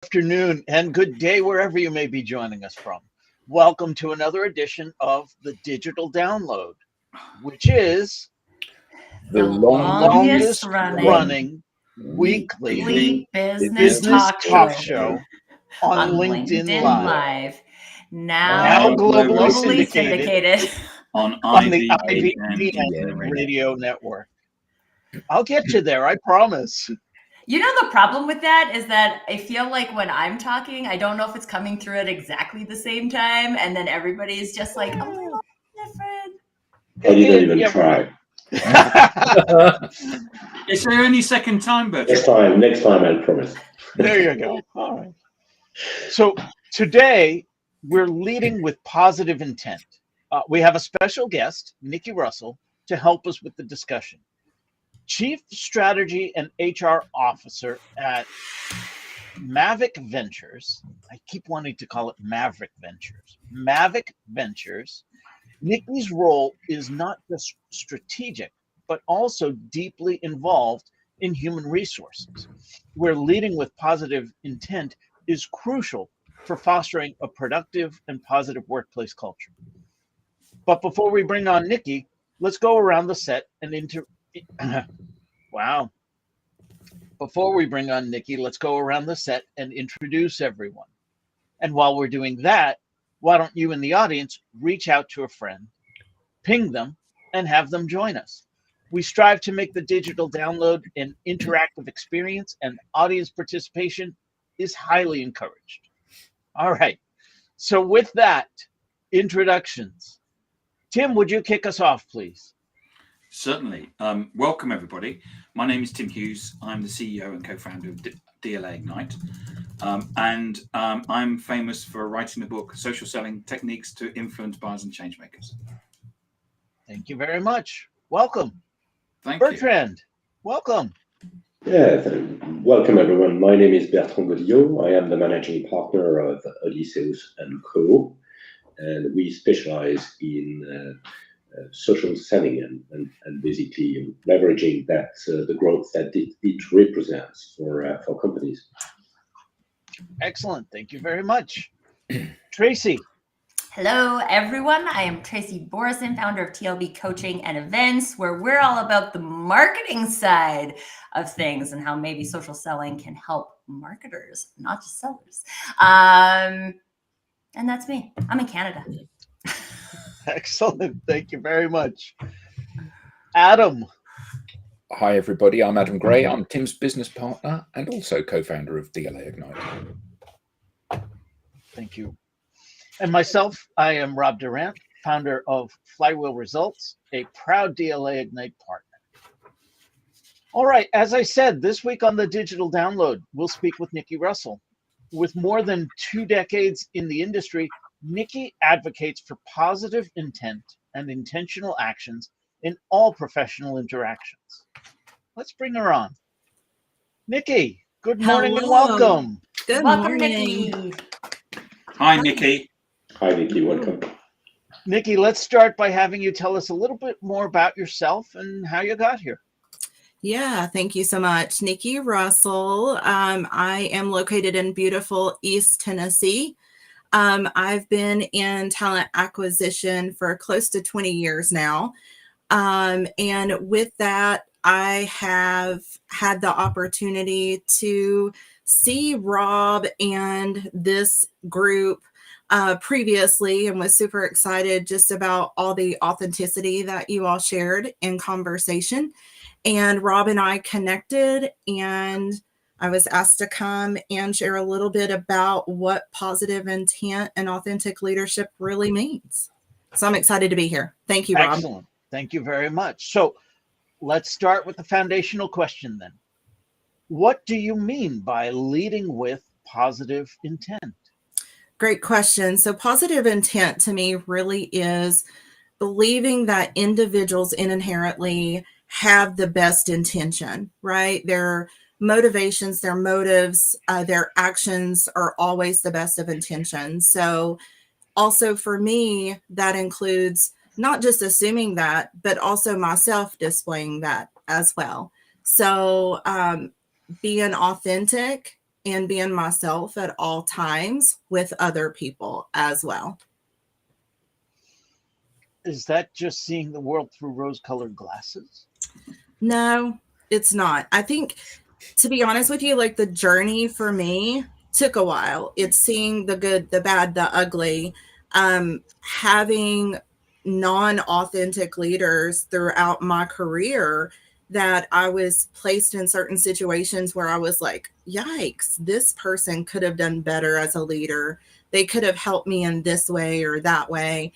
afternoon, and good day wherever you may be joining us from. Welcome to another edition of the Digital Download, which is The longest longest running weekly weekly business talk show on LinkedIn Live. Now Now globally globally syndicated on on the IVPN IVPN radio network. I'll get you there, I promise. You know, the problem with that is that I feel like when I'm talking, I don't know if it's coming through at exactly the same time, and then everybody's just like a little different. I didn't even try. Is there any second time, Bertrand? Next time, I promise. There you go. All right. So today we're leading with positive intent. We have a special guest, Nicky Russell, to help us with the discussion. Chief Strategy and HR Officer at Mavic Ventures. I keep wanting to call it Maverick Ventures. Mavic Ventures. Nicky's role is not just strategic, but also deeply involved in human resources, where leading with positive intent is crucial for fostering a productive and positive workplace culture. But before we bring on Nicky, let's go around the set and Wow. Before we bring on Nicky, let's go around the set and introduce everyone. And while we're doing that, why don't you in the audience reach out to a friend, ping them, and have them join us. We strive to make the digital download an interactive experience, and audience participation is highly encouraged. All right. So with that, introductions. Tim, would you kick us off, please? Certainly. Welcome, everybody. My name is Tim Hughes. I'm the CEO and co-founder of DLA Ignite. And I'm famous for writing the book, Social Selling Techniques to Influence Buyers and Changemakers. Thank you very much. Welcome. Thank you. Bertrand, welcome. Yeah, welcome everyone. My name is Bertrand Godillot. I am the managing partner of Odysseus & Co. And we specialize in social selling and basically leveraging that the growth that it represents for companies. Excellent. Thank you very much. Tracy. Hello, everyone. I am Tracy Borison, founder of TLB Coaching and Events, where we're all about the marketing side of things and how maybe social selling can help marketers, not just sellers. And that's me. I'm in Canada. Excellent. Thank you very much. Adam. Hi, everybody. I'm Adam Gray. I'm Tim's business partner and also co-founder of DLA Ignite. Thank you. And myself, I am Rob Durant, founder of Flywheel Results, a proud DLA Ignite partner. All right. As I said, this week on the Digital Download, we'll speak with Nicky Russell. With more than 2 decades in the industry, Nicky advocates for positive intent and intentional actions in all professional interactions. Let's bring her on. Nicky, good morning and welcome. Good Welcome, morning. Nicky. Hi, Nicky. Hi, Nicky. Welcome. Nicky, let's start by having you tell us a little bit more about yourself and how you got here. Yeah, thank you so much. Nicky Russell. I am located in beautiful East Tennessee. I've been in talent acquisition for close to 20 years now. And with that, I have had the opportunity to see Rob and this group previously and was super excited just about all the authenticity that you all shared in conversation. And Rob and I connected, and I was asked to come and share a little bit about what positive intent and authentic leadership really means. So I'm excited to be here. Thank you, Rob. Excellent. Thank you very much. So let's start with the foundational question then. What do you mean by leading with positive intent? Great question. So positive intent to me really is believing that individuals inherently have the best intention, right? Their motivations, their motives, their actions are always the best of intentions. So also for me, that includes not just assuming that, but also myself displaying that as well. So being authentic and being myself at all times with other people as well. Is that just seeing the world through rose-colored glasses? No, it's not. I think, to be honest with you, like the journey for me took a while. It's seeing the good, the bad, the ugly, having non-authentic leaders throughout my career that I was placed in certain situations where I was like, yikes, this person could have done better as a leader. They could have helped me in this way or that way.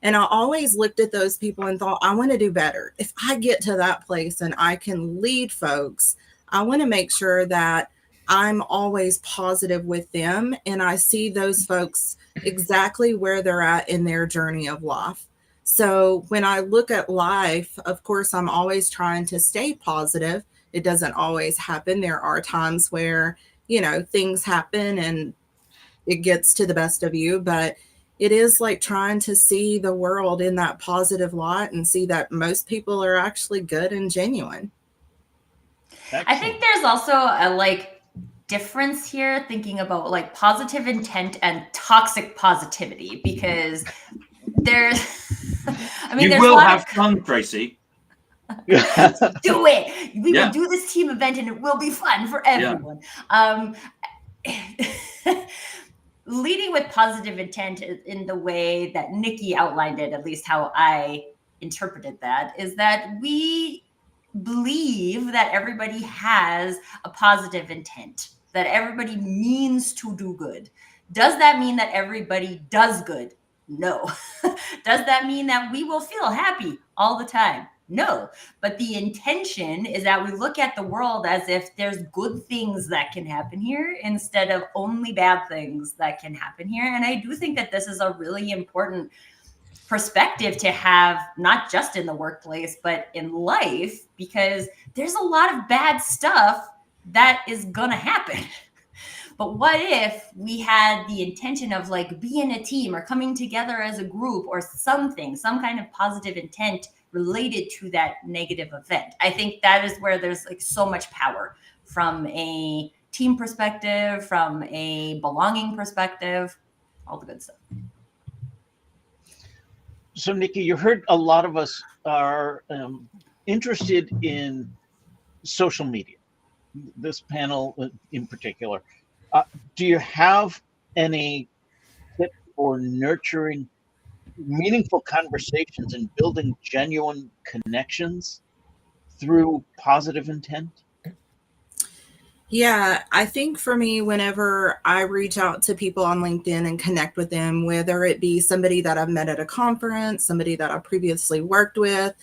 And I always looked at those people and thought, I want to do better. If I get to that place and I can lead folks, I want to make sure that I'm always positive with them. And I see those folks exactly where they're at in their journey of life. So when I look at life, of course, I'm always trying to stay positive. It doesn't always happen. There are times where, things happen and it gets to the best of you, but it is like trying to see the world in that positive light and see that most people are actually good and genuine. Excellent. I think there's also a difference here thinking about like positive intent and toxic positivity, because there's you there's will have fun, Tracy. Do it. We will do this team event and it will be fun for everyone. Leading with positive intent in the way that Nikki outlined it, at least how I interpreted that, is that we believe that everybody has a positive intent, that everybody means to do good. Does that mean that everybody does good? No. Does that mean that we will feel happy all the time? No. But the intention is that we look at the world as if there's good things that can happen here instead of only bad things that can happen here. And I do think that this is a really important perspective to have, not just in the workplace, but in life, because there's a lot of bad stuff that is gonna happen. But what if we had the intention of being a team or coming together as a group or something, some kind of positive intent related to that negative event? I think that is where there's so much power from a team perspective, from a belonging perspective, all the good stuff. So, Nikki, you heard a lot of us are interested in social media, this panel in particular. Do you have any tips for nurturing meaningful conversations and building genuine connections through positive intent? Yeah, I think for me, whenever I reach out to people on LinkedIn and connect with them, whether it be somebody that I've met at a conference, somebody that I previously worked with,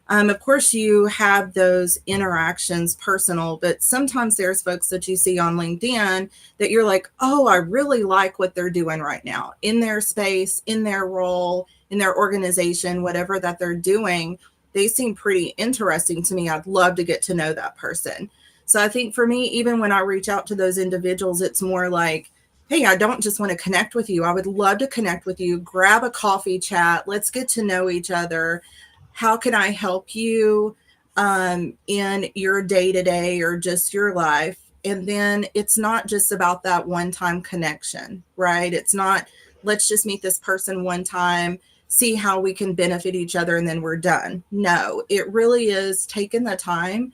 of course, you have those interactions personal, but sometimes there's folks that you see on LinkedIn that you're like, oh, I really like what they're doing right now in their space, in their role, in their organization, whatever that they're doing. They seem pretty interesting to me. I'd love to get to know that person. So I think for me, even when I reach out to those individuals, it's more like, hey, I don't just want to connect with you. I would love to connect with you. Grab a coffee chat. Let's get to know each other. How can I help you in your day-to-day or just your life? And then it's not just about that one-time connection, right? It's not, let's just meet this person one time, see how we can benefit each other, and then we're done. No, it really is taking the time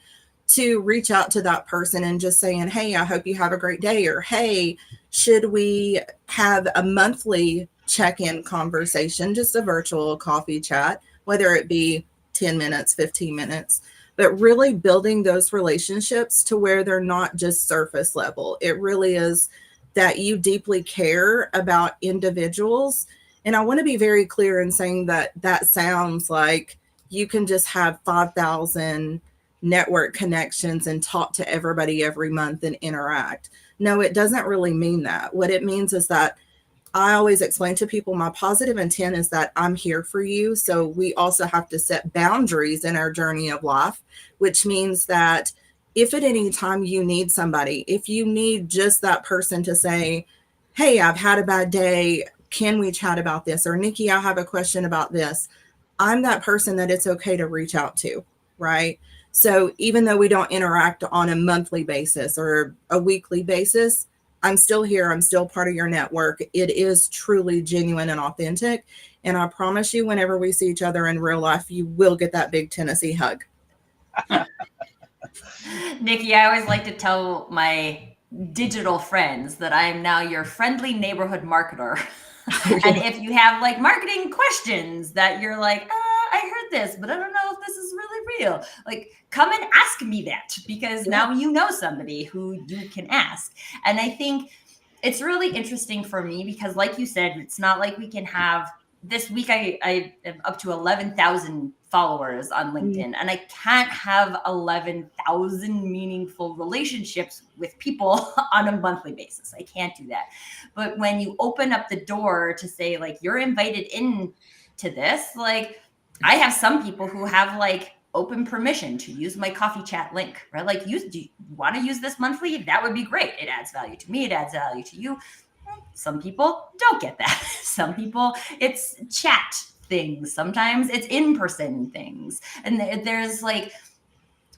to reach out to that person and just saying, hey, I hope you have a great day. Or, hey, should we have a monthly check-in conversation, just a virtual coffee chat, whether it be 10 minutes, 15 minutes, but really building those relationships to where they're not just surface level. It really is that you deeply care about individuals. And I want to be very clear in saying that that sounds like you can just have 5,000 network connections and talk to everybody every month and interact. No, it doesn't really mean that. What it means is that I always explain to people my positive intent is that I'm here for you. So we also have to set boundaries in our journey of life, which means that if at any time you need somebody, if you need just that person to say, hey, I've had a bad day, can we chat about this? Or Nikki, I have a question about this. I'm that person that it's okay to reach out to, right? So even though we don't interact on a monthly basis or a weekly basis, I'm still here. I'm still part of your network. It is truly genuine and authentic. And I promise you, whenever we see each other in real life, you will get that big Tennessee hug. Nikki, I always like to tell my digital friends that I am now your friendly neighborhood marketer. And if you have like marketing questions that you're like, I heard this, but I don't know if this is really real, like come and ask me that, because now you know somebody who you can ask. And I think it's really interesting for me because, like you said, it's not like we can have this week. I am up to 11,000 followers on LinkedIn, and I can't have 11,000 meaningful relationships with people on a monthly basis. I can't do that. But when you open up the door to say, like, you're invited in to this, like, I have some people who have like open permission to use my coffee chat link, right? Like, do you want to use this monthly? That would be great. It adds value to me. It adds value to you. Some people don't get that. Some people, it's chat things. Sometimes it's in-person things. And there's like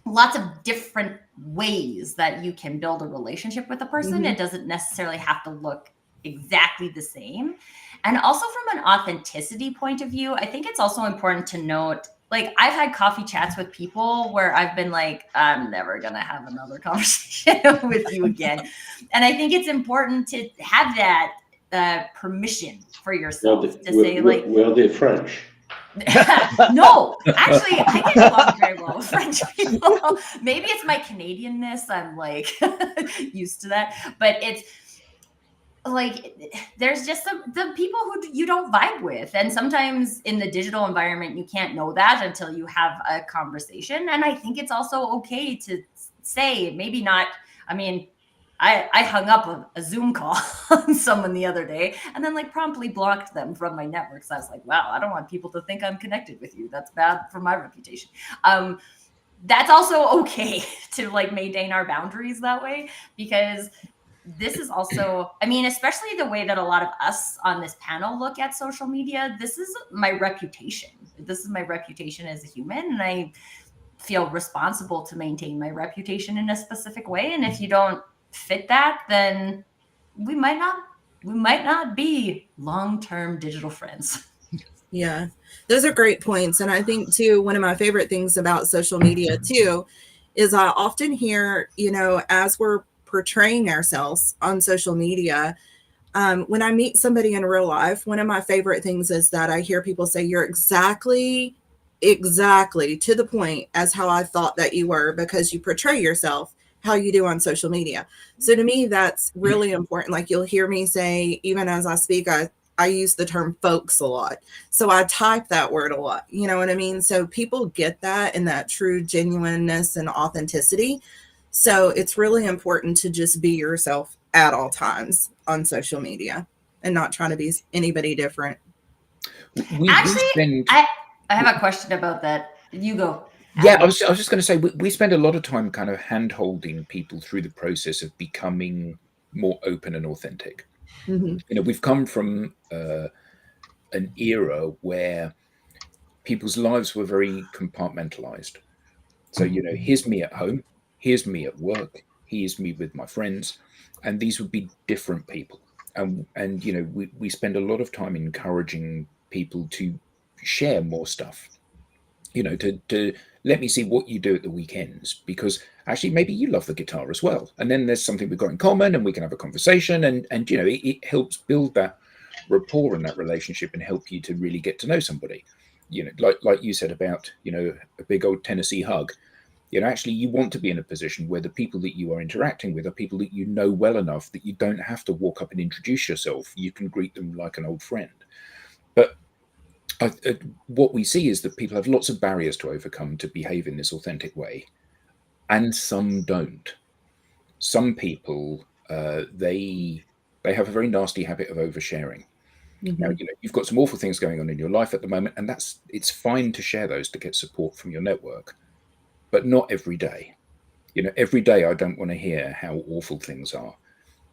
lots of different ways that you can build a relationship with a person. It doesn't necessarily have to look exactly the same. And also from an authenticity point of view, I think it's also important to note, like, I've had coffee chats with people where I've been like, I'm never going to have another conversation with you again. And I think it's important to have that permission for yourself to say, like, were they French? No, actually, I get along very well with French people. Maybe it's my Canadianness. I'm like used to that. But it's like, there's just the people who you don't vibe with. And sometimes in the digital environment, you can't know that until you have a conversation. And I think it's also okay to say, maybe not, I mean, I hung up a Zoom call on someone the other day and then like promptly blocked them from my network. So I was like, wow, I don't want people to think I'm connected with you. That's bad for my reputation. That's also okay to like maintain our boundaries that way, because this is also, I mean, especially the way that a lot of us on this panel look at social media, this is my reputation. This is my reputation as a human. And I feel responsible to maintain my reputation in a specific way. And if you don't fit that, then we might not be long-term digital friends. Yeah, those are great points. And I think too, one of my favorite things about social media too, is I often hear, you know, as we're portraying ourselves on social media, when I meet somebody in real life, one of my favorite things is that I hear people say, you're exactly to the point as how I thought that you were, because you portray yourself how you do on social media. So to me, that's really important. Like, you'll hear me say, even as I speak, I use the term folks a lot. So I type that word a lot. You know what I mean? So people get that and that true genuineness and authenticity. So it's really important to just be yourself at all times on social media and not trying to be anybody different. Actually, I have a question about that. You go. Yeah, I was just going to say, we spend a lot of time kind of hand-holding people through the process of becoming more open and authentic. You know, we've come from an era where people's lives were very compartmentalized. So, you know, here's me at home, here's me at work, here's me with my friends, and these would be different people. And you know, we spend a lot of time encouraging people to share more stuff. You know, to let me see what you do at the weekends, because actually maybe you love the guitar as well. And then there's something we've got in common and we can have a conversation, and you know, it helps build that rapport and that relationship and help you to really get to know somebody. You know, like you said about, you know, a big old Tennessee hug. You know, actually you want to be in a position where the people that you are interacting with are people that you know well enough that you don't have to walk up and introduce yourself. You can greet them like an old friend. But what we see is that people have lots of barriers to overcome to behave in this authentic way, and some don't. Some people, they have a very nasty habit of oversharing. Now, you know, you've got some awful things going on in your life at the moment, and it's fine to share those to get support from your network, but not every day. You know, every day I don't want to hear how awful things are,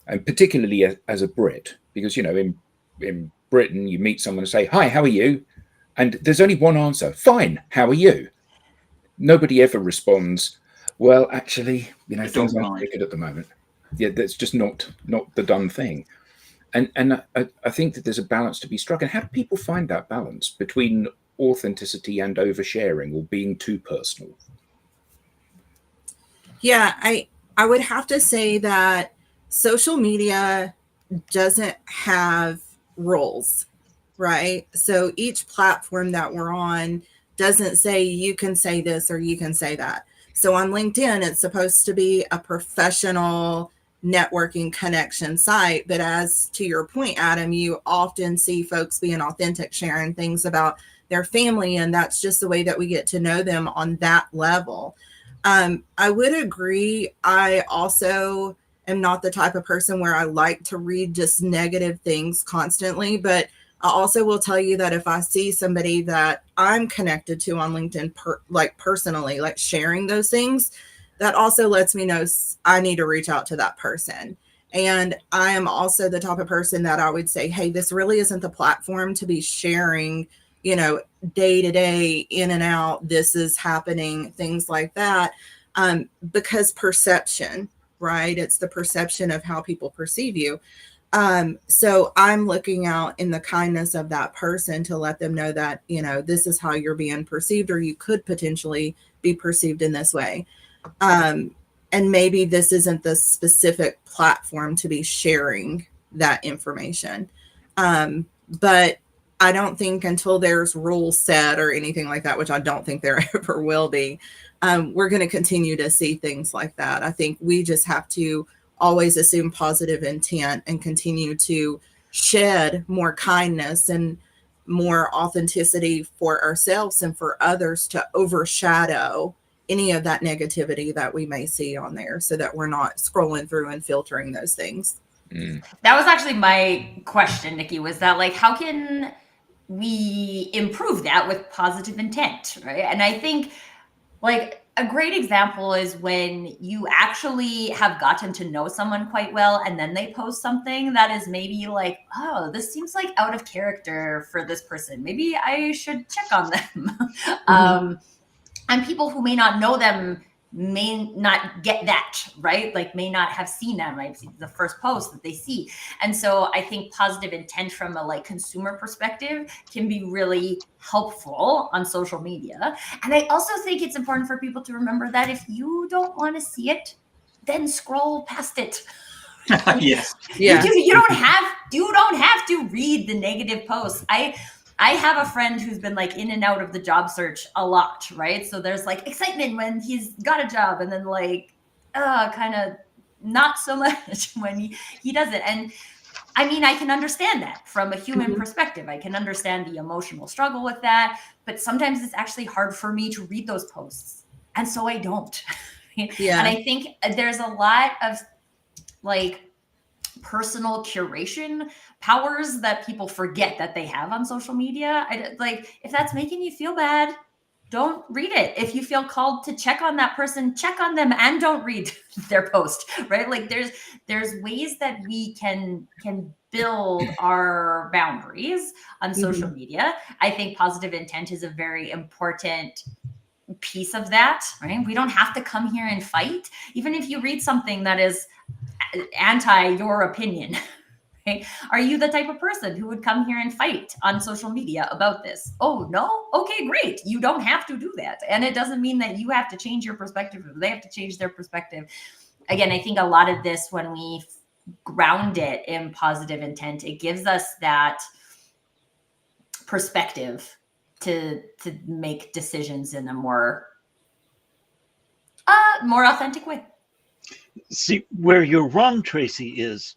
and particularly as a Brit, because, you know, in Britain, you meet someone and say, "Hi, how are you?" And there's only one answer: "Fine, how are you?" Nobody ever responds, "Well, actually, you know, things aren't very good at the moment." Yeah, that's just not the done thing. And I think that there's a balance to be struck. And how do people find that balance between authenticity and oversharing or being too personal? Yeah, I would have to say that social media doesn't have rules, right? So each platform that we're on doesn't say you can say this or you can say that. So on LinkedIn, it's supposed to be a professional networking connection site. But as to your point, Adam, you often see folks being authentic, sharing things about their family. And that's just the way that we get to know them on that level. I would agree. I also am not the type of person where I like to read just negative things constantly, but I also will tell you that if I see somebody that I'm connected to on LinkedIn, personally, like sharing those things, that also lets me know I need to reach out to that person. And I am also the type of person that I would say, hey, this really isn't the platform to be sharing, day to day, in and out, this is happening, things like that. Because perception, right? It's the perception of how people perceive you. So I'm looking out in the kindness of that person to let them know that, this is how you're being perceived, or you could potentially be perceived in this way. And maybe this isn't the specific platform to be sharing that information. But I don't think until there's rules set or anything like that, which I don't think there ever will be, we're going to continue to see things like that. I think we just have to always assume positive intent and continue to shed more kindness and more authenticity for ourselves and for others to overshadow any of that negativity that we may see on there, so that we're not scrolling through and filtering those things. That was actually my question, Nikki, was that like, how can we improve that with positive intent, right? And I think like a great example is when you actually have gotten to know someone quite well and then they post something that is maybe like, oh, this seems like out of character for this person. Maybe I should check on them. Mm-hmm. And people who may not know them may not get that, right? Like may not have seen them, right? The first post that they see. And so I think positive intent from a like consumer perspective can be really helpful on social media. And I also think it's important for people to remember that if you don't want to see it, then scroll past it. Yes. Yeah. You don't have to read the negative posts. I have a friend who's been like in and out of the job search a lot, right? So there's like excitement when he's got a job, and then like kind of not so much when he doesn't. And I mean, I can understand that from a human perspective. I can understand the emotional struggle with that, but sometimes it's actually hard for me to read those posts. And so I don't. Yeah. And I think there's a lot of like personal curation powers that people forget that they have on social media. Like if that's making you feel bad, don't read it. If you feel called to check on that person, check on them and don't read their post, right? Like there's ways that we can build our boundaries on social media. I think positive intent is a very important piece of that, right? We don't have to come here and fight. Even if you read something that is anti your opinion, right? Are you the type of person who would come here and fight on social media about this? Oh, no? Okay, great. You don't have to do that. And it doesn't mean that you have to change your perspective or they have to change their perspective. Again, I think a lot of this, when we ground it in positive intent, it gives us that perspective to make decisions in a more authentic way. See, where you're wrong, Tracy, is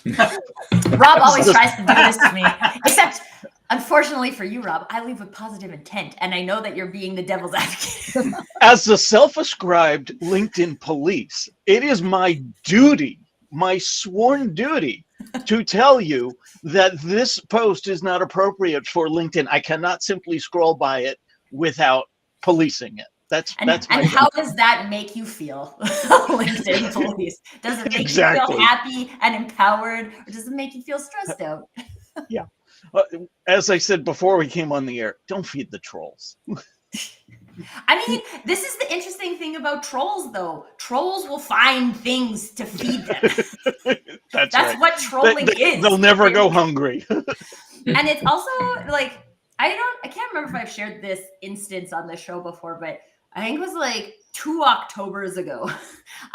Rob always tries to do this to me, except unfortunately for you, Rob, I leave with positive intent, and I know that you're being the devil's advocate. As the self-ascribed LinkedIn police, it is my duty, my sworn duty, to tell you that this post is not appropriate for LinkedIn. I cannot simply scroll by it without policing it. That's and how does that make you feel? LinkedIn police. Does it make you feel happy and empowered, or does it make you feel stressed out? Yeah. As I said before we came on the air, don't feed the trolls. I mean, this is the interesting thing about trolls, though. Trolls will find things to feed them. That's That's right. what trolling is. They'll never They- go hungry. And it's also like, I can't remember if I've shared this instance on the show before, but I think it was like 2 Octobers ago.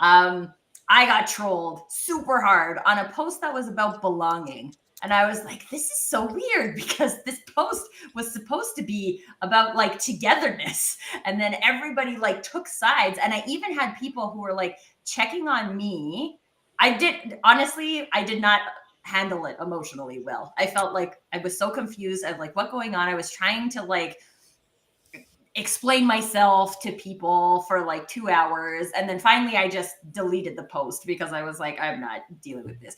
I got trolled super hard on a post that was about belonging. And I was like, this is so weird because this post was supposed to be about like togetherness. And then everybody like took sides. And I even had people who were like checking on me. I did not handle it emotionally well. I felt like I was so confused of like what's going on. I was trying to like explain myself to people for like 2 hours. And then finally I just deleted the post because I was like, I'm not dealing with this.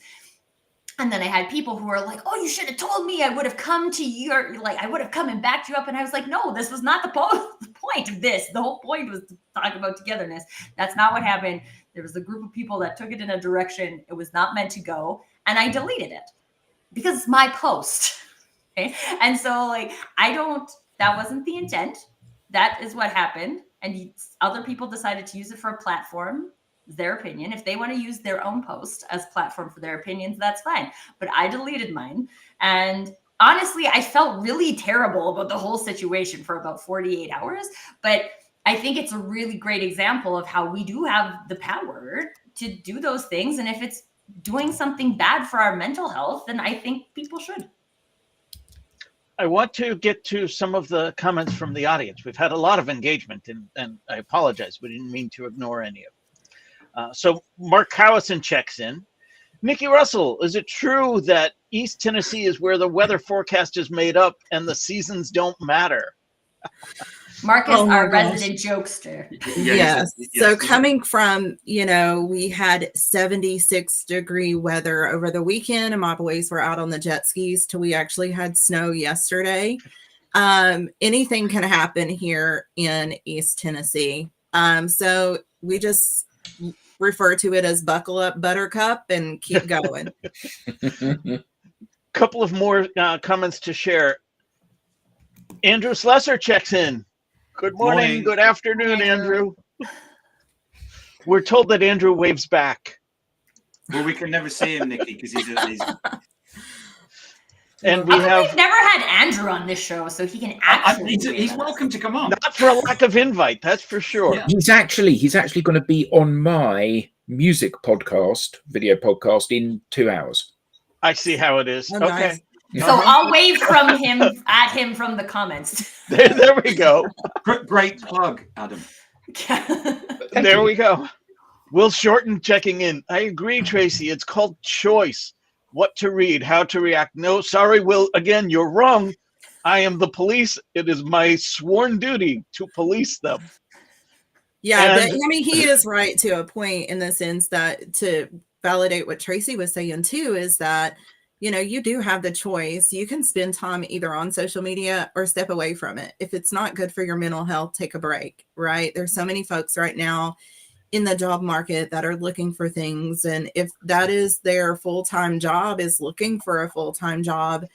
And then I had people who were like, oh, you should have told me. I would have come to your, like, I would have come and backed you up. And I was like, no, this was not the point of this. The whole point was to talk about togetherness. That's not what happened. There was a group of people that took it in a direction it was not meant to go. And I deleted it because it's my post. Okay. And so like, that wasn't the intent. That is what happened. And other people decided to use it for a platform. Their opinion. If they want to use their own post as platform for their opinions, that's fine. But I deleted mine. And honestly, I felt really terrible about the whole situation for about 48 hours. But I think it's a really great example of how we do have the power to do those things. And if it's doing something bad for our mental health, then I think people should. I want to get to some of the comments from the audience. We've had a lot of engagement, and I apologize. We didn't mean to ignore any of it. So Mark Howison checks in. Nicky Russell, is it true that East Tennessee is where the weather forecast is made up and the seasons don't matter? Marcus, Oh my our gosh. resident jokester. Yes. So coming from, we had 76-degree weather over the weekend, and my boys were out on the jet skis till we actually had snow yesterday. Anything can happen here in East Tennessee. So we just refer to it as buckle up, buttercup, and keep going. Couple of more comments to share. Andrew Slesser checks in. Good morning. Good afternoon, Andrew. We're told that Andrew waves back. Well, we can never see him, Nicky, because he's And We've never had Andrew on this show, so he can actually. he's welcome to come on. Not for a lack of invite, that's for sure. Yeah. He's actually going to be on my music video podcast in 2 hours. I see how it is. Oh, Okay. nice. So I'll wave from him at him from the comments. There we go. Great plug, Adam. There we go. Will Shorten checking in. I agree, Tracy. It's called choice. What to read, how to react. No, sorry, Will. Again, you're wrong. I am the police. It is my sworn duty to police them. Yeah, And- he is right to a point in the sense that, to validate what Tracy was saying too, is that, you do have the choice. You can spend time either on social media or step away from it. If it's not good for your mental health, take a break, right? There's so many folks right now in the job market that are looking for things. And if that is their full-time job, is looking for a full-time job,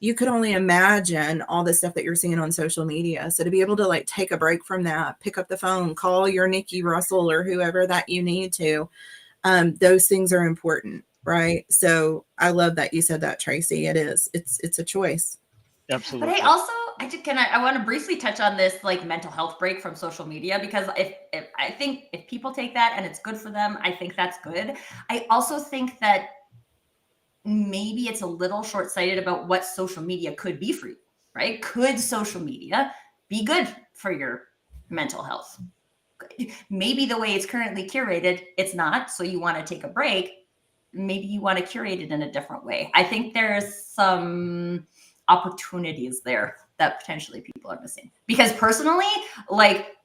you could only imagine all the stuff that you're seeing on social media. So to be able to like take a break from that, pick up the phone, call your Nicky Russell or whoever that you need to, those things are important, right? So I love that you said that, Tracy. It's a choice. Absolutely. But I want to briefly touch on this like mental health break from social media, because if I think if people take that and it's good for them, I think that's good. I also think that maybe it's a little short-sighted about what social media could be for you, right? Could social media be good for your mental health? Maybe the way it's currently curated, it's not. So you want to take a break. Maybe you want to curate it in a different way. I think there's some opportunities there that potentially people are missing. Because personally, like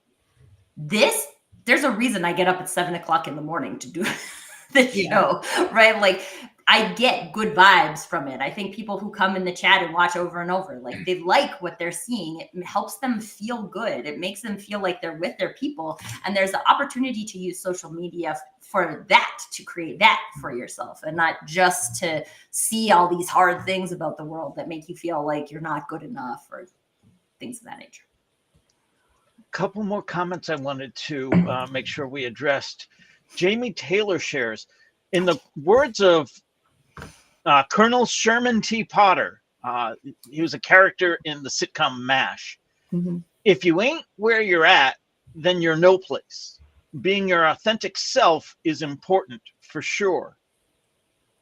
this, there's a reason I get up at 7 o'clock in the morning to do the show, right? Like I get good vibes from it. I think people who come in the chat and watch over and over, like they like what they're seeing. It helps them feel good. It makes them feel like they're with their people. And there's the opportunity to use social media for that, to create that for yourself, and not just to see all these hard things about the world that make you feel like you're not good enough or things of that nature. couple more comments I wanted to make sure we addressed. Jamie Taylor shares, in the words of Colonel Sherman T. Potter, he was a character in the sitcom MASH. Mm-hmm. If you ain't where you're at, then you're no place. Being your authentic self is important for sure.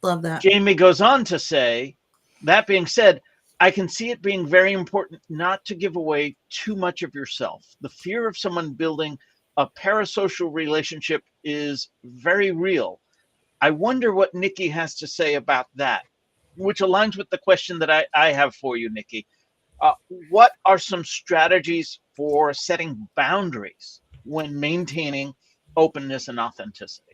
Love that. Jamie goes on to say, that being said, I can see it being very important not to give away too much of yourself. The fear of someone building a parasocial relationship is very real. I wonder what Nikki has to say about that, which aligns with the question that I have for you, Nikki. What are some strategies for setting boundaries when maintaining openness and authenticity?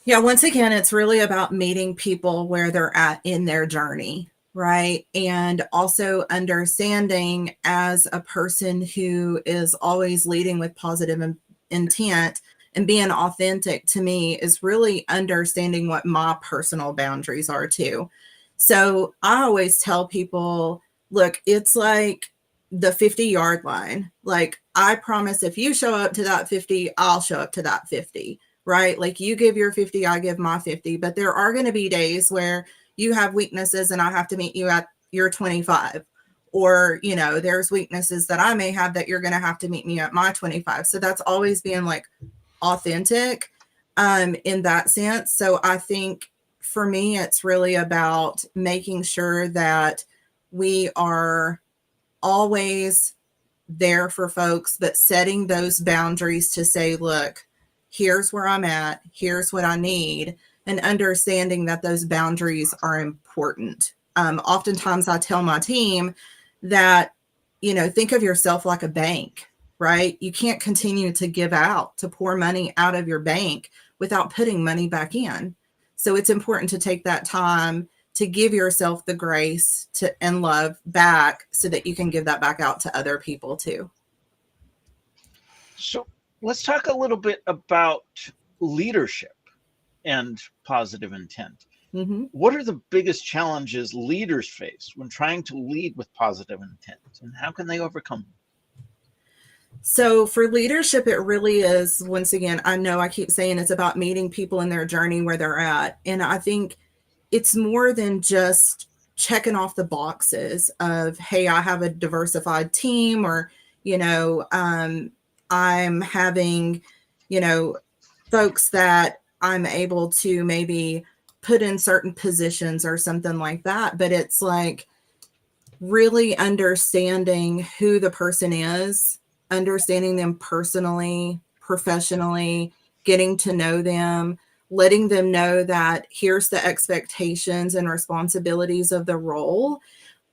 Yeah, once again, it's really about meeting people where they're at in their journey, right? And also understanding, as a person who is always leading with positive intent and being authentic, to me is really understanding what my personal boundaries are too. So I always tell people, look, it's like the 50-yard line. Like, I promise if you show up to that 50, I'll show up to that 50. Right? Like, you give your 50, I give my 50, but there are going to be days where you have weaknesses and I have to meet you at your 25, or, you know, there's weaknesses that I may have that you're going to have to meet me at my 25. So that's always being like authentic in that sense. So I think for me, it's really about making sure that we are always there for folks, but setting those boundaries to say, look, here's where I'm at, here's what I need, and understanding that those boundaries are important. Oftentimes I tell my team that, you know, think of yourself like a bank, right? You can't continue to give out, to pour money out of your bank without putting money back in. So it's important to take that time to give yourself the grace and love back so that you can give that back out to other people too. So let's talk a little bit about leadership and positive intent. Mm-hmm. What are the biggest challenges leaders face when trying to lead with positive intent, and how can they overcome them? So for leadership, it really is, once again, I know I keep saying it's about meeting people in their journey where they're at. And I think it's more than just checking off the boxes of, hey, I have a diversified team, or, you know, I'm having, you know, folks that I'm able to maybe put in certain positions or something like that. But it's like really understanding who the person is, understanding them personally, professionally, getting to know them, letting them know that here's the expectations and responsibilities of the role,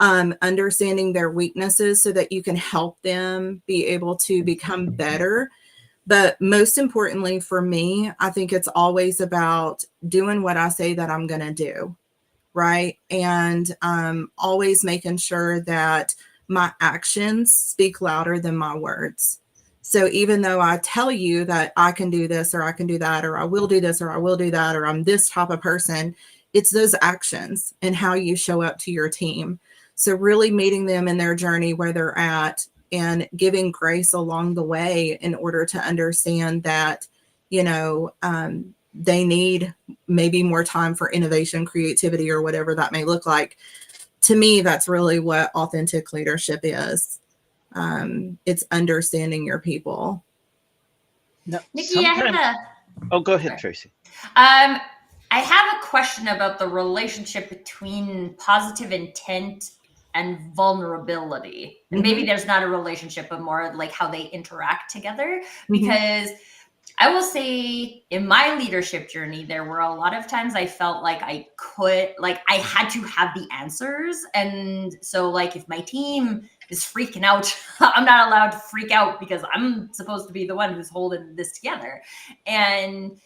understanding their weaknesses so that you can help them be able to become better. But most importantly for me, I think it's always about doing what I say that I'm going to do, right? And always making sure that my actions speak louder than my words. So even though I tell you that I can do this, or I can do that, or I will do this, or I will do that, or I'm this type of person, it's those actions and how you show up to your team. So really meeting them in their journey where they're at and giving grace along the way in order to understand that, you know, they need maybe more time for innovation, creativity, or whatever that may look like. To me, that's really what authentic leadership is. It's understanding your people. Now, Nikki, Oh, go ahead, Tracy. I have a question about the relationship between positive intent and vulnerability. And maybe there's not a relationship, but more like how they interact together. Because I will say in my leadership journey, there were a lot of times I felt like I had to have the answers. And so like if my team is freaking out, I'm not allowed to freak out because I'm supposed to be the one who's holding this together. And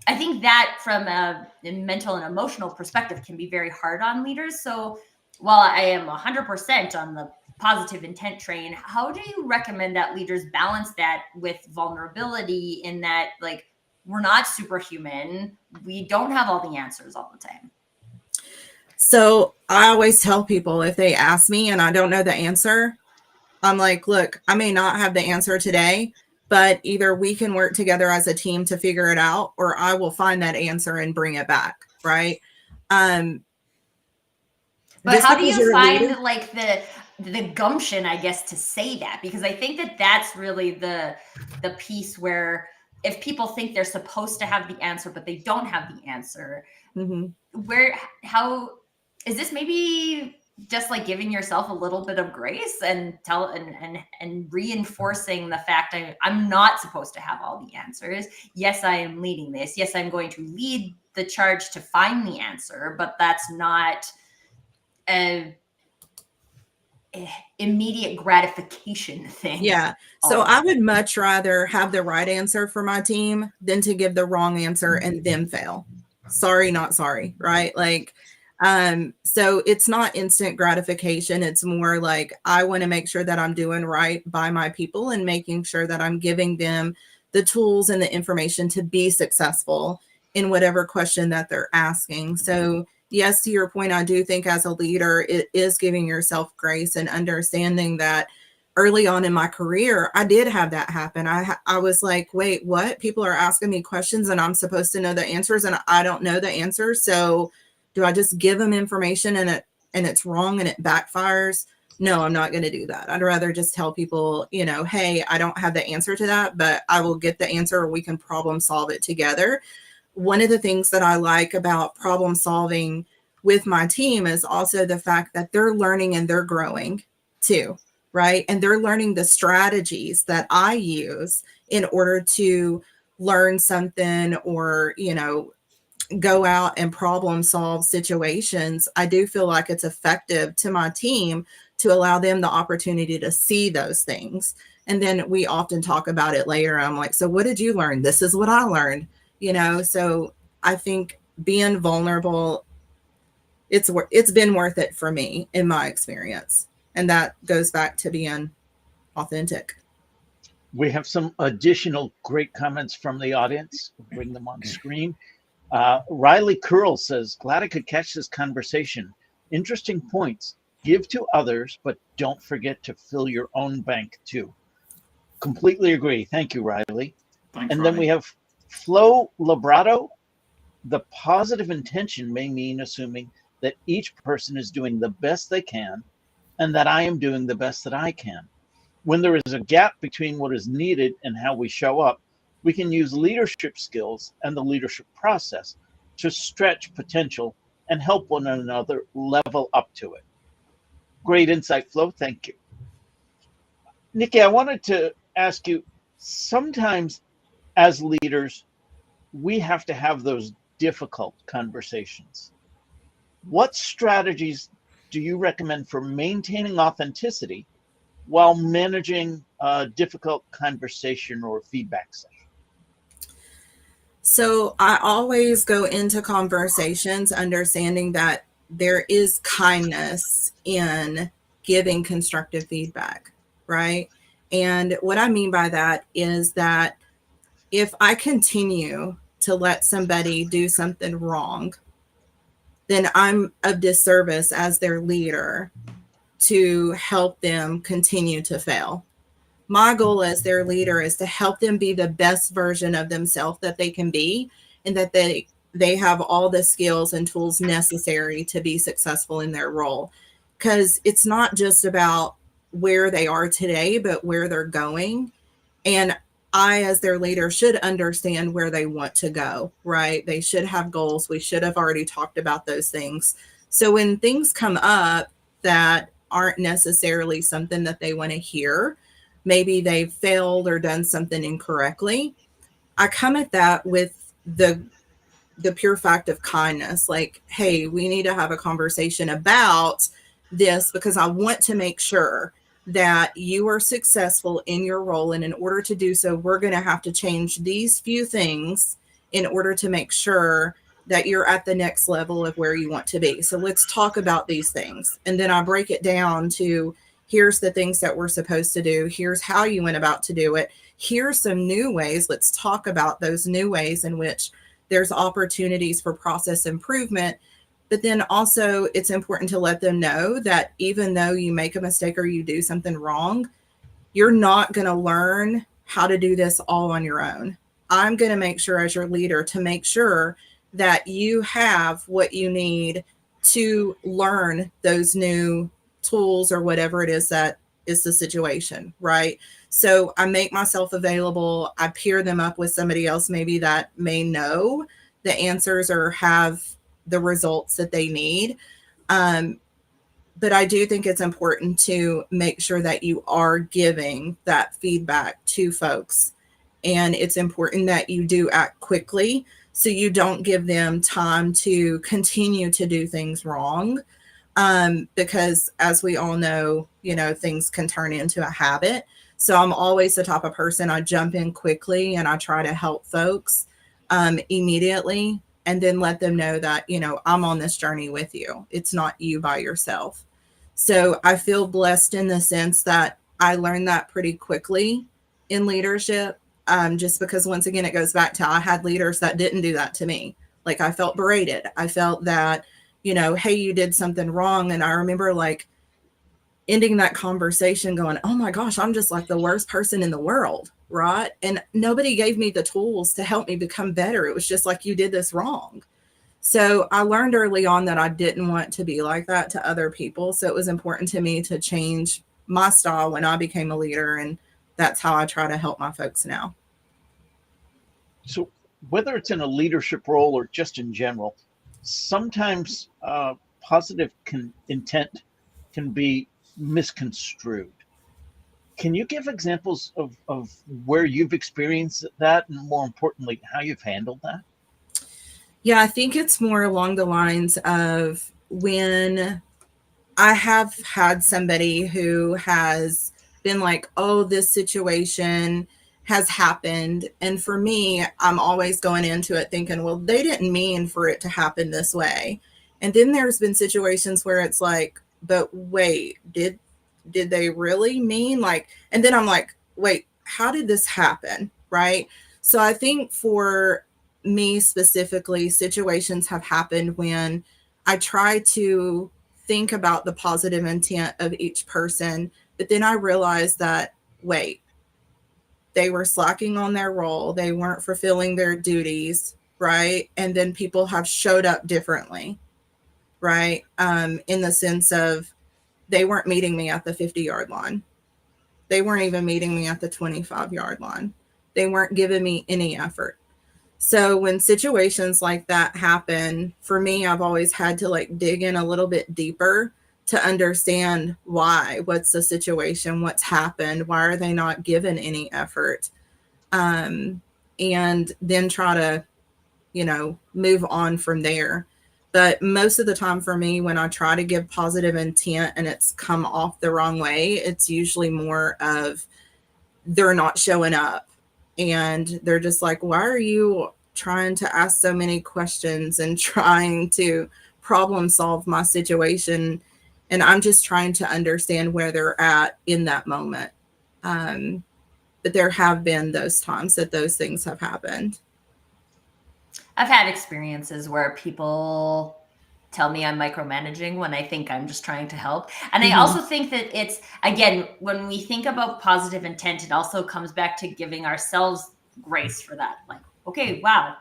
I think that from a mental and emotional perspective can be very hard on leaders. So while I am 100% on the positive intent train, how do you recommend that leaders balance that with vulnerability, in that like we're not superhuman, we don't have all the answers all the time? So I always tell people, if they ask me and I don't know the answer, I'm like, look, I may not have the answer today, but either we can work together as a team to figure it out, or I will find that answer and bring it back. Right. But how do you find leader, like the gumption, I guess, to say that? Because I think that that's really the piece where if people think they're supposed to have the answer, but they don't have the answer, how is this maybe just like giving yourself a little bit of grace and reinforcing the fact I'm not supposed to have all the answers. Yes, I am leading this. Yes, I'm going to lead the charge to find the answer, but that's not a immediate gratification thing. Yeah. So I would much rather have the right answer for my team than to give the wrong answer and them fail. Sorry, not sorry. Right. Like, so it's not instant gratification. It's more like I want to make sure that I'm doing right by my people and making sure that I'm giving them the tools and the information to be successful in whatever question that they're asking. So yes, to your point, I do think as a leader, it is giving yourself grace and understanding that early on in my career, I did have that happen. I was like, wait, what? People are asking me questions and I'm supposed to know the answers and I don't know the answers. So do I just give them information and it's wrong and it backfires? No, I'm not going to do that. I'd rather just tell people, hey, I don't have the answer to that, but I will get the answer or we can problem solve it together. One of the things that I like about problem solving with my team is also the fact that they're learning and they're growing too, right? And they're learning the strategies that I use in order to learn something or, go out and problem solve situations. I do feel like it's effective to my team to allow them the opportunity to see those things. And then we often talk about it later. I'm like, so what did you learn? This is what I learned. So I think being vulnerable, it's been worth it for me in my experience. And that goes back to being authentic. We have some additional great comments from the audience. We'll bring them on screen. Riley Curl says, glad I could catch this conversation. Interesting points. Give to others, but don't forget to fill your own bank too. Completely agree. Thank you, Riley. Thanks, Then we have Flo Labrato. The positive intention may mean assuming that each person is doing the best they can and that I am doing the best that I can. When there is a gap between what is needed and how we show up, we can use leadership skills and the leadership process to stretch potential and help one another level up to it. Great insight, Flo. Thank you. Nikki, I wanted to ask you, sometimes as leaders, we have to have those difficult conversations. What strategies do you recommend for maintaining authenticity while managing a difficult conversation or feedback session? So I always go into conversations understanding that there is kindness in giving constructive feedback, right? And what I mean by that is that if I continue to let somebody do something wrong, then I'm of disservice as their leader to help them continue to fail. My goal as their leader is to help them be the best version of themselves that they can be, and that they have all the skills and tools necessary to be successful in their role. Because it's not just about where they are today, but where they're going. And I, as their leader, should understand where they want to go, right? They should have goals. We should have already talked about those things. So when things come up that aren't necessarily something that they want to hear, maybe they've failed or done something incorrectly, I come at that with the pure fact of kindness. Like, hey, we need to have a conversation about this because I want to make sure that you are successful in your role. And in order to do so, we're going to have to change these few things in order to make sure that you're at the next level of where you want to be. So let's talk about these things. And then I break it down to, here's the things that we're supposed to do. Here's how you went about to do it. Here's some new ways. Let's talk about those new ways in which there's opportunities for process improvement. But then also it's important to let them know that even though you make a mistake or you do something wrong, you're not going to learn how to do this all on your own. I'm going to make sure as your leader to make sure that you have what you need to learn those new tools or whatever it is that is the situation, right? So I make myself available. I pair them up with somebody else maybe that may know the answers or have the results that they need. But I do think it's important to make sure that you are giving that feedback to folks. And it's important that you do act quickly so you don't give them time to continue to do things wrong. Because as we all know, things can turn into a habit. So I'm always the type of person, I jump in quickly and I try to help folks immediately, and then let them know that, I'm on this journey with you. It's not you by yourself. So I feel blessed in the sense that I learned that pretty quickly in leadership, just because once again, it goes back to I had leaders that didn't do that to me. Like I felt berated. I felt that, hey, you did something wrong. And I remember like ending that conversation going, oh my gosh, I'm just like the worst person in the world, right? And nobody gave me the tools to help me become better. It was just like, you did this wrong. So I learned early on that I didn't want to be like that to other people. So it was important to me to change my style when I became a leader. And that's how I try to help my folks now. So whether it's in a leadership role or just in general, sometimes positive intent can be misconstrued. Can you give examples of where you've experienced that, and more importantly, how you've handled that? Yeah, I think it's more along the lines of when I have had somebody who has been like, oh, this situation has happened. And for me, I'm always going into it thinking, well, they didn't mean for it to happen this way. And then there's been situations where it's like, but wait, did they really mean like, and then I'm like, wait, how did this happen? Right. So I think for me specifically, situations have happened when I try to think about the positive intent of each person, but then I realized that, wait, they were slacking on their role. They weren't fulfilling their duties, right? And then people have showed up differently, right? In the sense of they weren't meeting me at the 50-yard line. They weren't even meeting me at the 25-yard line. They weren't giving me any effort. So when situations like that happen, for me, I've always had to like dig in a little bit deeper to understand why, what's the situation, what's happened, why are they not given any effort, and then try to, move on from there. But most of the time for me, when I try to give positive intent and it's come off the wrong way, it's usually more of they're not showing up. And they're just like, why are you trying to ask so many questions and trying to problem solve my situation? And I'm just trying to understand where they're at in that moment. But there have been those times that those things have happened. I've had experiences where people tell me I'm micromanaging when I think I'm just trying to help. And I also think that it's, again, when we think about positive intent, it also comes back to giving ourselves grace for that. Like, okay, wow,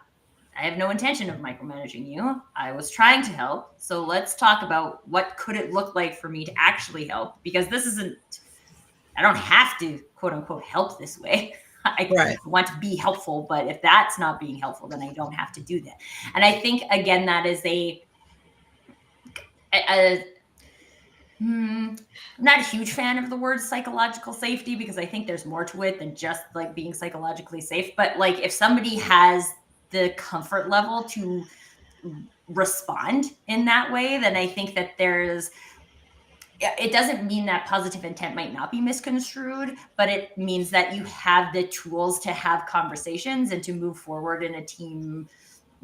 I have no intention of micromanaging you. I was trying to help. So let's talk about what could it look like for me to actually help, because this isn't, I don't have to quote unquote help this way. I want to be helpful, but if that's not being helpful, then I don't have to do that. And I think, again, that is I'm not a huge fan of the word psychological safety, because I think there's more to it than just like being psychologically safe. But like if somebody has the comfort level to respond in that way, then I think that it doesn't mean that positive intent might not be misconstrued, but it means that you have the tools to have conversations and to move forward in a team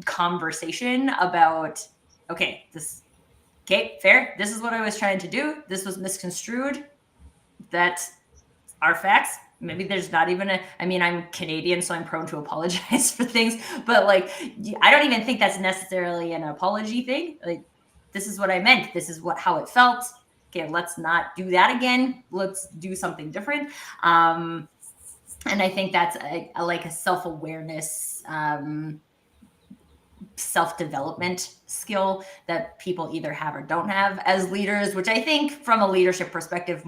conversation about, okay, fair. This is what I was trying to do. This was misconstrued. That's our facts. Maybe there's not even I'm Canadian, so I'm prone to apologize for things, but like, I don't even think that's necessarily an apology thing. Like, this is what I meant. This is how it felt. Okay, let's not do that again. Let's do something different. And I think that's like a self-awareness, self-development skill that people either have or don't have as leaders, which I think from a leadership perspective,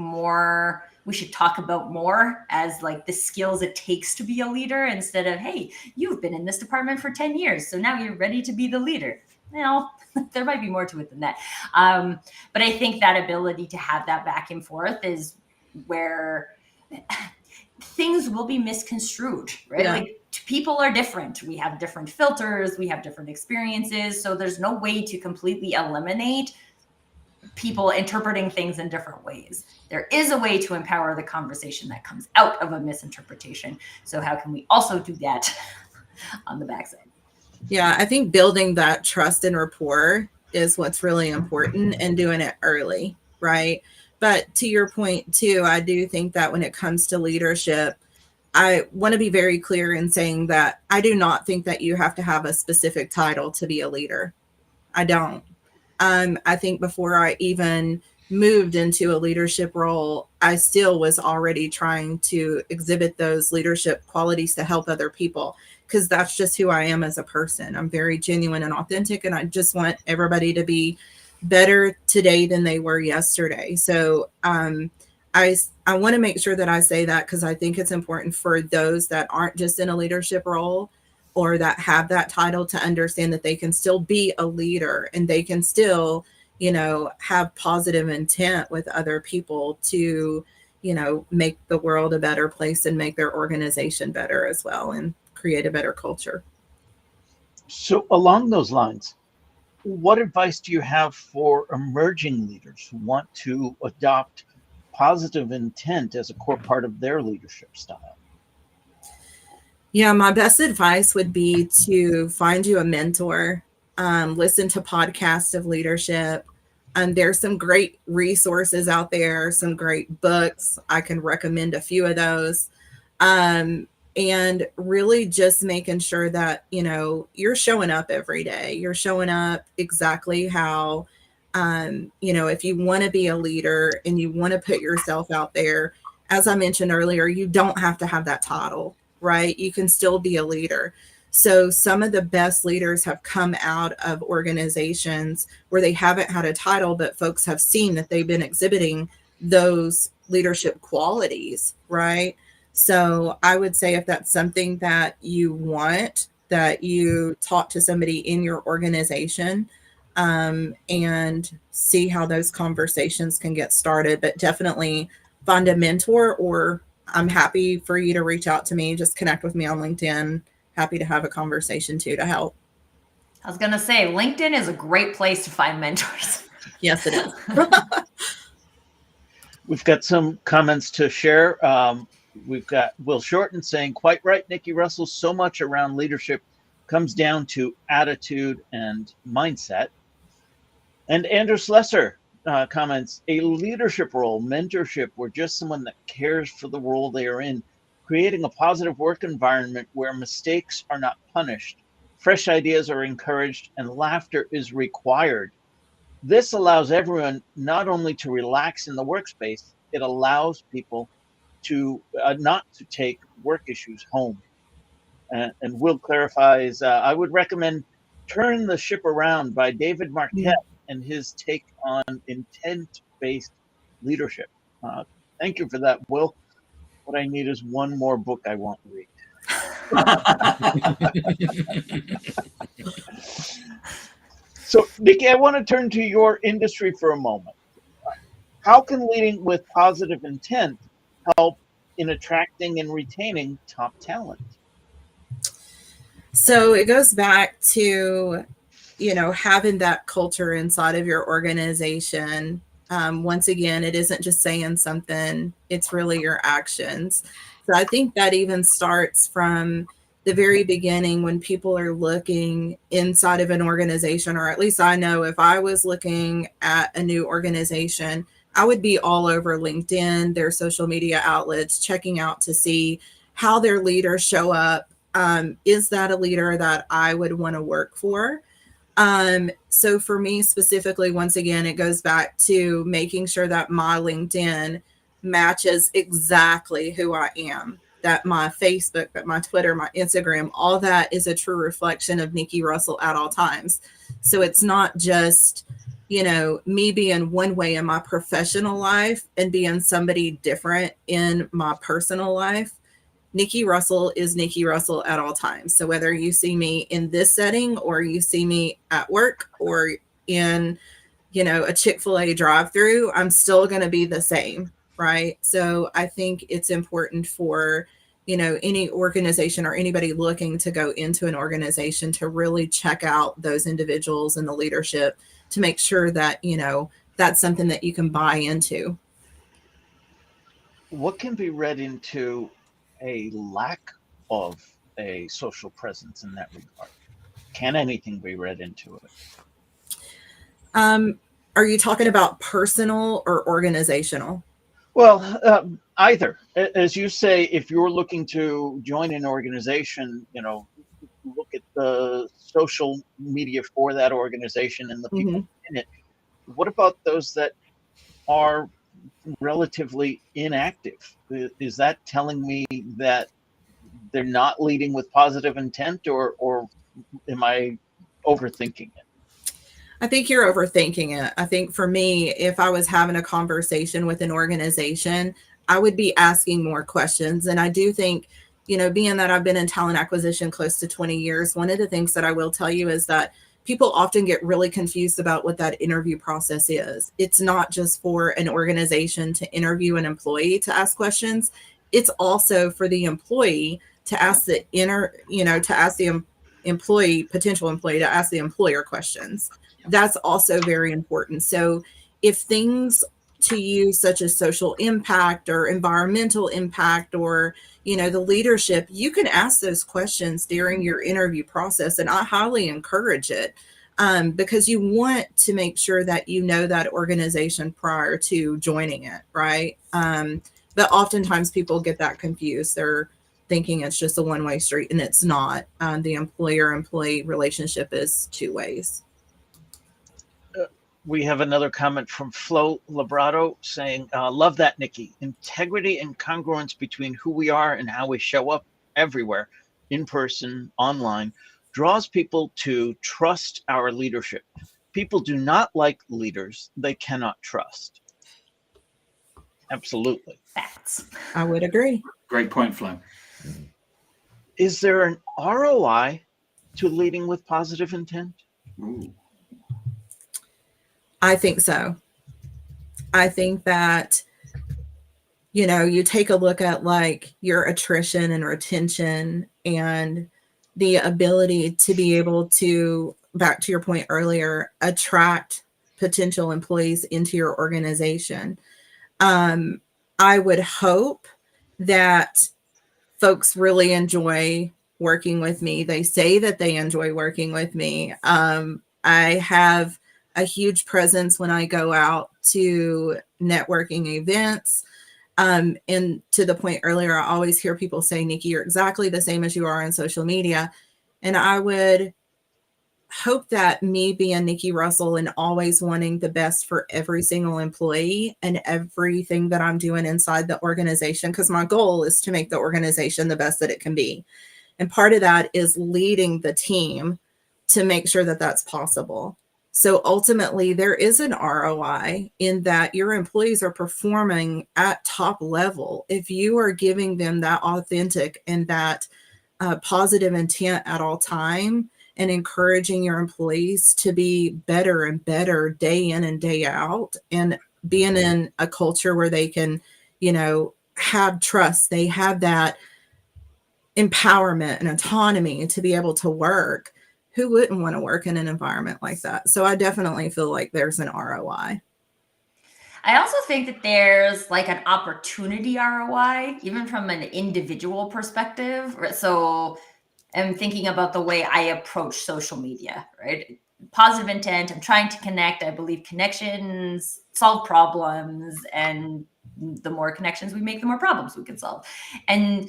we should talk about more as like the skills it takes to be a leader, instead of, hey, you've been in this department for 10 years, so now you're ready to be the leader. There might be more to it than that. But I think that ability to have that back and forth is where things will be misconstrued, right? Yeah. Like, people are different. We have different filters. We have different experiences. So there's no way to completely eliminate people interpreting things in different ways. There is a way to empower the conversation that comes out of a misinterpretation. So how can we also do that on the backside? Yeah, I think building that trust and rapport is what's really important, and doing it early, right? But to your point too, I do think that when it comes to leadership, I want to be very clear in saying that I do not think that you have to have a specific title to be a leader. I don't. I think before I even moved into a leadership role, I still was already trying to exhibit those leadership qualities to help other people, because that's just who I am as a person. I'm very genuine and authentic, and I just want everybody to be better today than they were yesterday. So I want to make sure that I say that, because I think it's important for those that aren't just in a leadership role or that have that title to understand that they can still be a leader, and they can still, have positive intent with other people to, make the world a better place and make their organization better as well, and create a better culture. So along those lines, what advice do you have for emerging leaders who want to adopt positive intent as a core part of their leadership style? Yeah, my best advice would be to find you a mentor, listen to podcasts of leadership. There's some great resources out there, some great books. I can recommend a few of those. And really just making sure that, you're showing up every day. You're showing up exactly how, if you want to be a leader and you want to put yourself out there, as I mentioned earlier, you don't have to have that title, right? You can still be a leader. So some of the best leaders have come out of organizations where they haven't had a title, but folks have seen that they've been exhibiting those leadership qualities, right? So I would say if that's something that you want, that you talk to somebody in your organization, and see how those conversations can get started. But definitely find a mentor, or I'm happy for you to reach out to me. Just connect with me on LinkedIn. Happy to have a conversation too, to help. I was going to say, LinkedIn is a great place to find mentors. Yes, it is. We've got some comments to share. We've got Will Shorten saying, quite right, Nicky Russell, so much around leadership comes down to attitude and mindset. And Andrew Slesser comments, a leadership role, mentorship, or just someone that cares for the role they are in, creating a positive work environment where mistakes are not punished, fresh ideas are encouraged, and laughter is required. This allows everyone not only to relax in the workspace, it allows people to not to take work issues home. And Will clarifies, I would recommend Turn the Ship Around by David Marquette and his take on intent-based leadership. Thank you for that, Will. What I need is one more book I want to read. So, Nicky, I want to turn to your industry for a moment. How can leading with positive intent help in attracting and retaining top talent? So it goes back to, having that culture inside of your organization. Once again, it isn't just saying something, it's really your actions. So I think that even starts from the very beginning when people are looking inside of an organization, or at least I know if I was looking at a new organization, I would be all over LinkedIn, their social media outlets, checking out to see how their leaders show up. Is that a leader that I would want to work for? So for me specifically, once again, it goes back to making sure that my LinkedIn matches exactly who I am, that my Facebook, that my Twitter, my Instagram, all that is a true reflection of Nicky Russell at all times. So it's not just, me being one way in my professional life and being somebody different in my personal life. Nicky Russell is Nicky Russell at all times. So whether you see me in this setting or you see me at work or in, a Chick-fil-A drive-through, I'm still going to be the same, right? So I think it's important for, any organization or anybody looking to go into an organization to really check out those individuals and the leadership to make sure that, that's something that you can buy into. What can be read into a lack of a social presence in that regard? Can anything be read into it? Are you talking about personal or organizational? Well, either. As you say, if you're looking to join an organization, look at the social media for that organization and the people in it. What about those that are relatively inactive? Is that telling me that they're not leading with positive intent, or am I overthinking it? I think you're overthinking it. I think for me, if I was having a conversation with an organization, I would be asking more questions. And I do think, being that I've been in talent acquisition close to 20 years, one of the things that I will tell you is that people often get really confused about what that interview process is. It's not just for an organization to interview an employee to ask questions. It's also for the employee to ask the potential employee to ask the employer questions. That's also very important. So if things to you such as social impact or environmental impact or, the leadership, you can ask those questions during your interview process. And I highly encourage it because you want to make sure that you know that organization prior to joining it, right? But oftentimes people get that confused. They're thinking it's just a one-way street, and it's not. The employer-employee relationship is two ways. We have another comment from Flo Labrado saying, love that, Nicky. Integrity and congruence between who we are and how we show up everywhere, in person, online, draws people to trust our leadership. People do not like leaders they cannot trust. Absolutely. Facts. I would agree. Great point, Flo. Is there an ROI to leading with positive intent? Ooh. I think so. I think that, you take a look at like your attrition and retention and the ability to be able to, back to your point earlier, attract potential employees into your organization. I would hope that folks really enjoy working with me. They say that they enjoy working with me. I have a huge presence when I go out to networking events. And to the point earlier, I always hear people say, Nicky, you're exactly the same as you are on social media. And I would hope that me being Nicky Russell and always wanting the best for every single employee and everything that I'm doing inside the organization, because my goal is to make the organization the best that it can be. And part of that is leading the team to make sure that that's possible. So ultimately, there is an ROI in that your employees are performing at top level. If you are giving them that authentic and that positive intent at all time and encouraging your employees to be better and better day in and day out, and being in a culture where they can, have trust, they have that empowerment and autonomy to be able to work. Who wouldn't want to work in an environment like that? So I definitely feel like there's an ROI. I also think that there's like an opportunity ROI, even from an individual perspective. So I'm thinking about the way I approach social media, right? Positive intent. I'm trying to connect. I believe connections solve problems, and the more connections we make, the more problems we can solve. And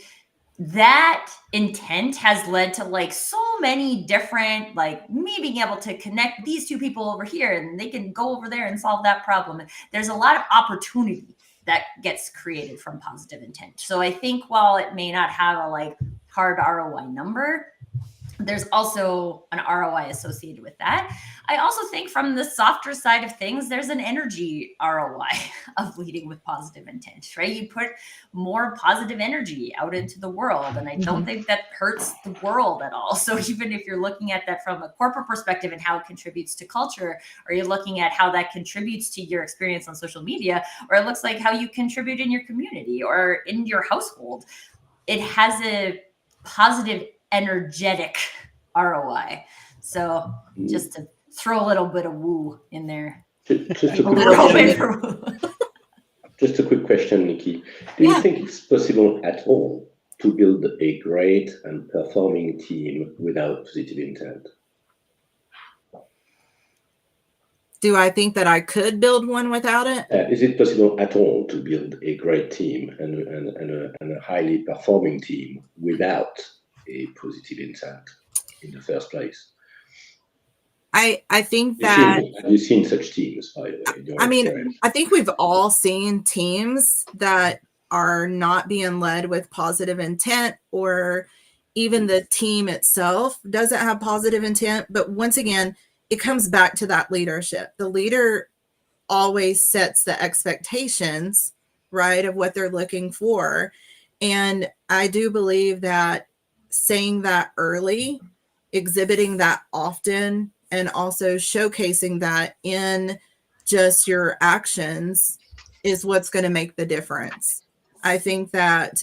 that intent has led to like so many different, like me being able to connect these two people over here and they can go over there and solve that problem. There's a lot of opportunity that gets created from positive intent. So I think while it may not have a like hard ROI number, there's also an ROI associated with that. I also think from the softer side of things, there's an energy ROI of leading with positive intent, right? You put more positive energy out into the world. And I don't think that hurts the world at all. So even if you're looking at that from a corporate perspective and how it contributes to culture, or you're looking at how that contributes to your experience on social media, or it looks like how you contribute in your community or in your household, it has a positive energetic ROI. So just to throw a little bit of woo in there. Just a quick question, Nikki. Do you think it's possible at all to build a great and performing team without positive intent? Do I think that I could build one without it? Is it possible at all to build a great team and a highly performing team without a positive intent in the first place? I think that have you seen such teams, by the way? I mean, I think we've all seen teams that are not being led with positive intent, or even the team itself doesn't have positive intent. But once again, it comes back to that leadership. The leader always sets the expectations, right, of what they're looking for. And I do believe that saying that early, exhibiting that often, and also showcasing that in just your actions is what's going to make the difference. I think that,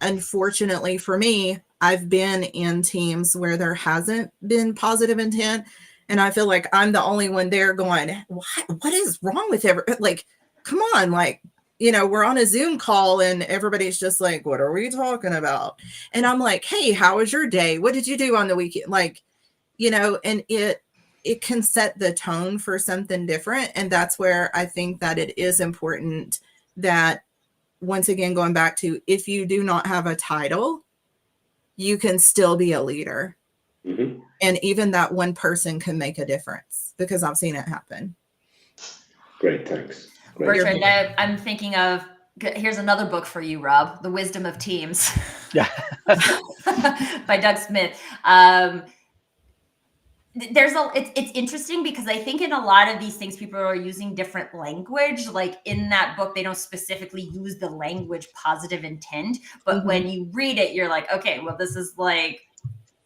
unfortunately for me, I've been in teams where there hasn't been positive intent, and I feel like I'm the only one there going, what is wrong with like, come on, like, you know, we're on a Zoom call and everybody's just like, what are we talking about? And I'm like, hey, how was your day? What did you do on the weekend? Like, you know, and it can set the tone for something different. And that's where I think that it is important that, once again, going back to, if you do not have a title, you can still be a leader. Mm-hmm. And even that one person can make a difference, because I've seen it happen. Great, thanks. Great. Bertrand, I'm thinking of, here's another book for you, Rob, The Wisdom of Teams. Yeah. By Doug Smith. It's interesting because I think in a lot of these things, people are using different language. Like in that book, they don't specifically use the language positive intent, but when you read it, you're like, okay, well, this is like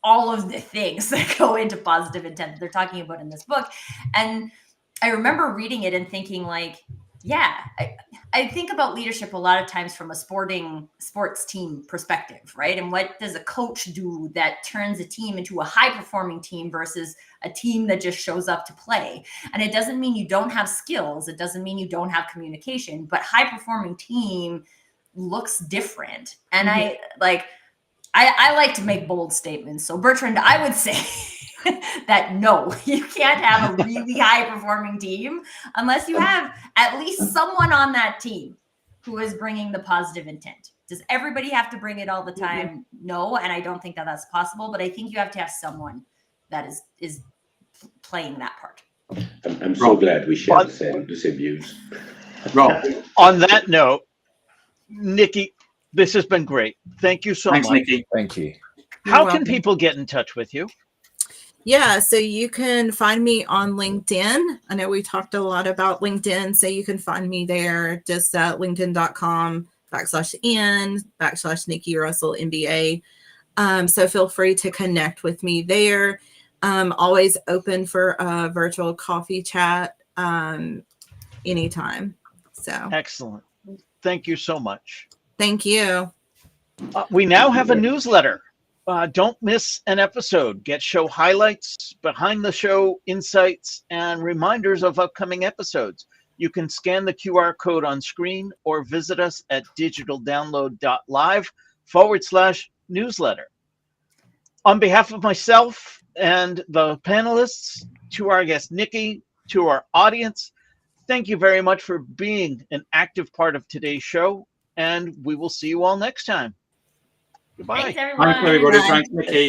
all of the things that go into positive intent that they're talking about in this book. And I remember reading it and thinking like, yeah, I think about leadership a lot of times from a sports team perspective, right? And what does a coach do that turns a team into a high performing team versus a team that just shows up to play? And it doesn't mean you don't have skills. It doesn't mean you don't have communication, but high performing team looks different. And I like to make bold statements. So Bertrand, I would say that no, you can't have a really high performing team unless you have at least someone on that team who is bringing the positive intent. Does everybody have to bring it all the time? No. And I don't think that that's possible, but I think you have to have someone that is playing that part. I'm so glad we share the same views. Rob, On that note, Nikki, this has been great. Thank you so thanks, much. Nikki. Thank you. How You're can welcome. people get in touch with you? Yeah, so you can find me on LinkedIn. I know we talked a lot about LinkedIn, so you can find me there just at linkedin.com/n/Nicky Russell MBA. So feel free to connect with me there. Always open for a virtual coffee chat anytime. So Excellent. Thank you so much. thank you. We now have a newsletter. Don't miss an episode. Get show highlights, behind the show insights, and reminders of upcoming episodes. You can scan the QR code on screen or visit us at digitaldownload.live/newsletter. On behalf of myself and the panelists, to our guest Nikki, to our audience, thank you very much for being an active part of today's show, and we will see you all next time. Goodbye. Thanks, everyone. Thanks, everybody. Bye. Thanks, Nikki.